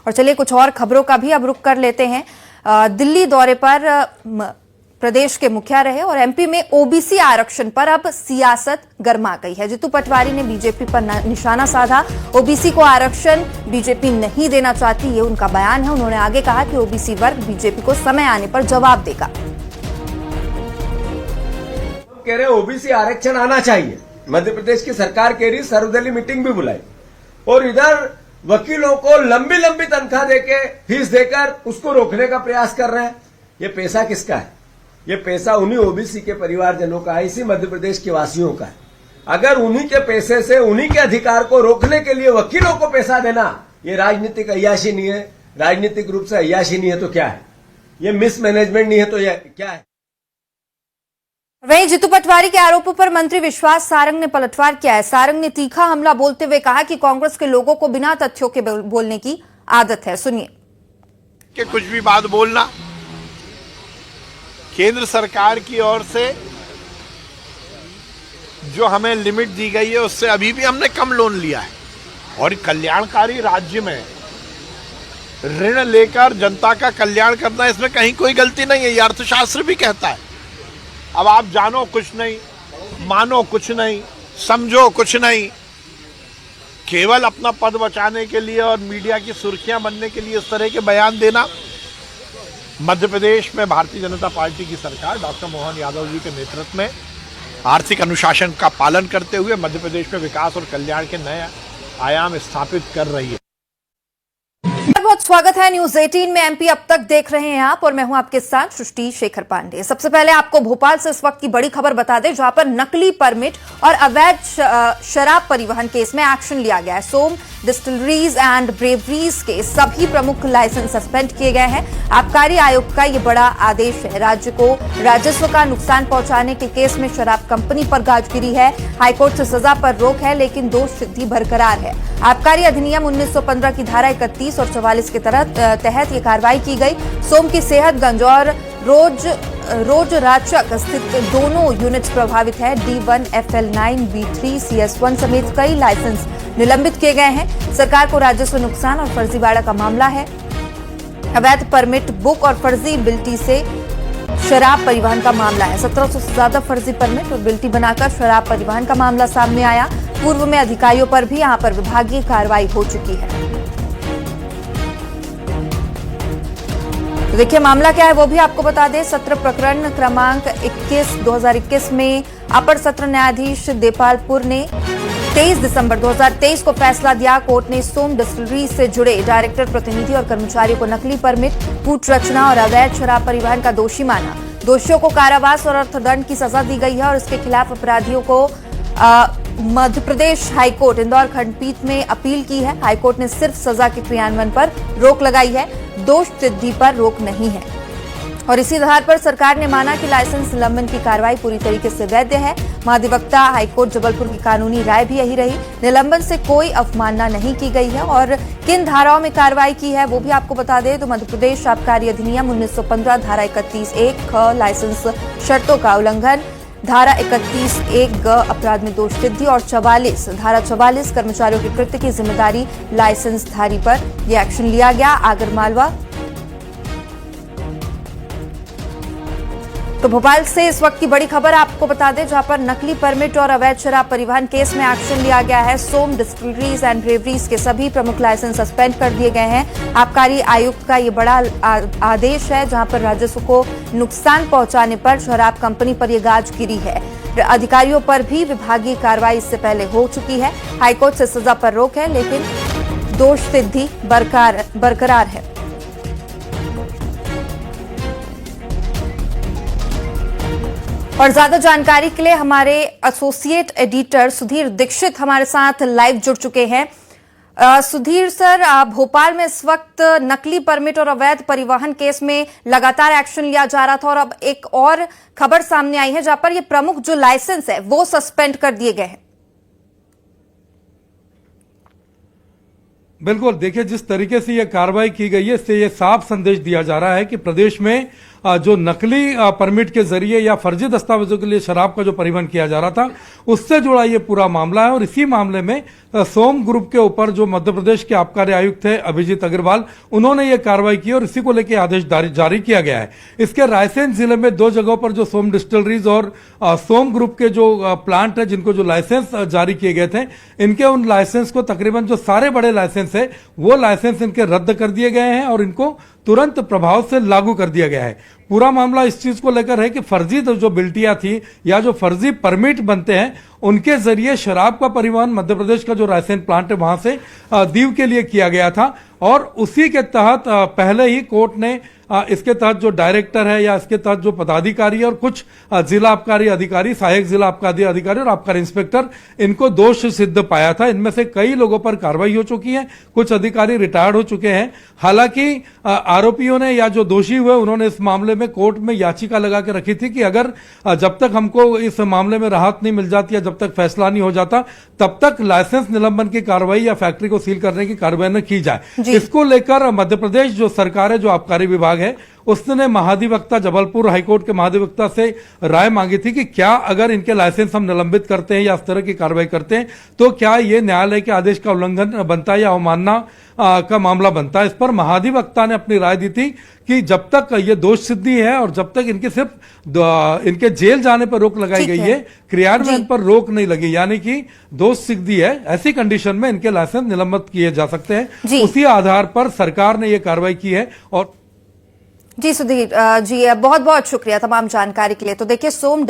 और चलिए कुछ और खबरों का भी अब रुख कर लेते हैं। दिल्ली दौरे पर प्रदेश के मुखिया रहे और एमपी में ओबीसी आरक्षण पर अब सियासत गर्मा गई है। जीतू पटवारी ने बीजेपी पर निशाना साधा। ओबीसी को आरक्षण बीजेपी नहीं देना चाहती, ये उनका बयान है। उन्होंने आगे कहा कि ओबीसी वर्ग बीजेपी को समय आने पर जवाब देगा। कह रहे ओबीसी आरक्षण आना चाहिए। मध्य प्रदेश की सरकार कह रही सर्वदलीय मीटिंग भी बुलाई और इधर वकीलों को लंबी लंबी तनख्वाह देके फीस देकर उसको रोकने का प्रयास कर रहे हैं। ये पैसा किसका है? ये पैसा उन्हीं ओबीसी के परिवारजनों का है, इसी मध्य प्रदेश के वासियों का है। अगर उन्हीं के पैसे से उन्हीं के अधिकार को रोकने के लिए वकीलों को पैसा देना ये राजनीतिक अय्याशी नहीं है, राजनीतिक रूप से अय्याशी नहीं है तो क्या है? ये मिसमैनेजमेंट नहीं है तो ये क्या है? वहीं जीतू पटवारी के आरोपों पर मंत्री विश्वास सारंग ने पलटवार किया है। सारंग ने तीखा हमला बोलते हुए कहा कि कांग्रेस के लोगों को बिना तथ्यों के बोलने की आदत है। सुनिए। कि कुछ भी बात बोलना, केंद्र सरकार की ओर से जो हमें लिमिट दी गई है उससे अभी भी हमने कम लोन लिया है और कल्याणकारी राज्य में ऋण लेकर जनता का कल्याण करना, इसमें कहीं कोई गलती नहीं है। ये अर्थशास्त्र भी कहता है। अब आप जानो कुछ नहीं, मानो कुछ नहीं, समझो कुछ नहीं, केवल अपना पद बचाने के लिए और मीडिया की सुर्खियां बनने के लिए इस तरह के बयान देना। मध्य प्रदेश में भारतीय जनता पार्टी की सरकार डॉक्टर मोहन यादव जी के नेतृत्व में आर्थिक अनुशासन का पालन करते हुए मध्य प्रदेश में विकास और कल्याण के नए आयाम स्थापित कर रही है। बहुत स्वागत है न्यूज 18 में। एमपी अब तक देख रहे हैं आप और मैं हूं आपके साथ सृष्टि शेखर पांडे। सबसे पहले आपको भोपाल से इस वक्त की बड़ी खबर बता दें, जहां पर नकली परमिट और अवैध शराब परिवहन केस में एक्शन लिया गया है। सोम डिस्टिलरीज एंड ब्रेवरीज के सभी प्रमुख लाइसेंस सस्पेंड किए गए हैं। आबकारी आयोग का ये बड़ा आदेश है। राज्य को राजस्व का नुकसान पहुंचाने के केस में शराब कंपनी पर गाज गिरी है। हाईकोर्ट से सजा पर रोक है लेकिन दोष सिद्धि बरकरार है। आबकारी अधिनियम 1915 की धारा 31 और 44 के तहत ये कार्रवाई की गई। सोम की सेहतगंज और रोजराचक स्थित दोनों यूनिट्स प्रभावित है। D1, FL9, B3, CS1 समेत कई लाइसेंस निलंबित किए गए हैं। सरकार को राजस्व नुकसान और फर्जीवाड़ा का मामला है। अवैध परमिट बुक और फर्जी बिल्टी से शराब परिवहन का मामला है। 1700 से ज्यादा फर्जी परमिट और बिल्टी बनाकर शराब परिवहन का मामला सामने आया। पूर्व में अधिकारियों पर भी यहां पर विभागीय कार्रवाई हो चुकी है। तो देखिए मामला क्या है वो भी आपको बता दें। सत्र प्रकरण क्रमांक 21/2021 में अपर सत्र न्यायाधीश देपालपुर ने 23 दिसंबर 2023 को फैसला दिया। कोर्ट ने सोम डिस्टिलरी से जुड़े डायरेक्टर, प्रतिनिधि और कर्मचारियों को नकली परमिट, कूट रचना और अवैध शराब परिवहन का दोषी माना। दोषियों को कारावास और अर्थदंड की सजा दी गई है और इसके खिलाफ अपराधियों को मध्य प्रदेश हाईकोर्ट इंदौर खंडपीठ में अपील की है। हाईकोर्ट ने सिर्फ सजा के क्रियान्वयन पर रोक लगाई है, दोष सिद्धि पर रोक नहीं है। और इसी आधार पर सरकार ने माना कि लाइसेंस निलंबन की कार्रवाई पूरी तरीके से वैध है। महाधिवक्ता हाईकोर्ट जबलपुर की कानूनी राय भी यही रही। निलंबन से कोई अवमानना नहीं की गई है और किन धाराओं में कार्रवाई की है वो भी आपको बता दें। तो मध्य प्रदेश आबकारी अधिनियम 1915 धारा 31(1) ख लाइसेंस शर्तों का उल्लंघन, धारा 31(1) ग अपराध में दोष सिद्धि और धारा 44 कर्मचारियों के कृत्य की जिम्मेदारी लाइसेंस धारी पर यह एक्शन लिया गया। आगरमालवा। तो भोपाल से इस वक्त की बड़ी खबर आपको बता दें, जहां पर नकली परमिट और अवैध शराब परिवहन केस में एक्शन लिया गया है। सोम डिस्टिलरीज एंड ब्रेवरीज के सभी प्रमुख लाइसेंस सस्पेंड कर दिए गए हैं। आबकारी आयुक्त का ये बड़ा आदेश है, जहां पर राजस्व को नुकसान पहुंचाने पर शराब कंपनी पर यह गाज गिरी है। अधिकारियों पर भी विभागीय कार्रवाई इससे पहले हो चुकी है। हाईकोर्ट से सजा पर रोक है लेकिन दोष सिद्धि बरकरार है। और ज्यादा जानकारी के लिए हमारे एसोसिएट एडिटर सुधीर दीक्षित हमारे साथ लाइव जुड़ चुके हैं। सुधीर सर, भोपाल में इस वक्त नकली परमिट और अवैध परिवहन केस में लगातार एक्शन लिया जा रहा था और अब एक और खबर सामने आई है जहां पर ये प्रमुख जो लाइसेंस है वो सस्पेंड कर दिए गए हैं। बिल्कुल, देखिए जिस तरीके से यह कार्रवाई की गई है इससे यह साफ संदेश दिया जा रहा है कि प्रदेश में जो नकली परमिट के जरिए या फर्जी दस्तावेजों के लिए शराब का जो परिवहन किया जा रहा था, उससे जुड़ा ये पूरा मामला है। और इसी मामले में सोम ग्रुप के ऊपर जो मध्य प्रदेश के आबकारी आयुक्त थे अभिजीत अग्रवाल, उन्होंने ये कार्रवाई की और इसी को लेकर आदेश जारी किया गया है। इसके रायसेन जिले में 2 जगहों पर जो सोम डिस्टिलरीज और सोम ग्रुप के जो प्लांट है, जिनको जो लाइसेंस जारी किए गए थे, इनके उन लाइसेंस को तकरीबन जो सारे बड़े लाइसेंस है वो लाइसेंस इनके रद्द कर दिए गए हैं और इनको तुरंत प्रभाव से लागू कर दिया गया है। पूरा मामला इस चीज को लेकर है कि फर्जी जो बिल्टियां थी या जो फर्जी परमिट बनते हैं, उनके जरिए शराब का परिवहन मध्य प्रदेश का जो रायसेन प्लांट है वहां से दीव के लिए किया गया था। और उसी के तहत पहले ही कोर्ट ने इसके तहत जो डायरेक्टर है या इसके तहत जो पदाधिकारी और कुछ जिला आबकारी अधिकारी, सहायक जिला आबकारी अधिकारी और आबकारी इंस्पेक्टर, इनको दोष सिद्ध पाया था। इनमें से कई लोगों पर कार्रवाई हो चुकी है, कुछ अधिकारी रिटायर्ड हो चुके हैं। हालांकि आरोपियों ने या जो दोषी हुए उन्होंने इस मामले में कोर्ट में याचिका लगा के रखी थी कि अगर जब तक हमको इस मामले में राहत नहीं मिल जाती या जब तक फैसला नहीं हो जाता, तब तक लाइसेंस निलंबन की कार्रवाई या फैक्ट्री को सील करने की कार्रवाई न की जाए। इसको लेकर मध्य प्रदेश जो सरकार है, जो आबकारी विभाग है, उसने महाधिवक्ता जबलपुर हाईकोर्ट के महाधिवक्ता से राय मांगी थी कि क्या अगर इनके लाइसेंस हम निलंबित करते हैं या इस तरह की कार्रवाई करते हैं तो क्या ये न्यायालय के आदेश का उल्लंघन बनता है या अवमानना का मामला बनता है। इस पर महाधिवक्ता ने अपनी राय दी थी कि जब तक ये दोष सिद्धि है और जब तक इनके सिर्फ इनके जेल जाने पर रोक लगाई गई है, क्रियान्वयन पर रोक नहीं लगी, यानी कि दोष सिद्धि है, ऐसी कंडीशन में इनके लाइसेंस निलंबित किए जा सकते हैं। उसी आधार पर सरकार ने यह कार्रवाई की है। और जी सुधीर जी, बहुत बहुत शुक्रिया तमाम जानकारी के लिए। तो देखिए, सोम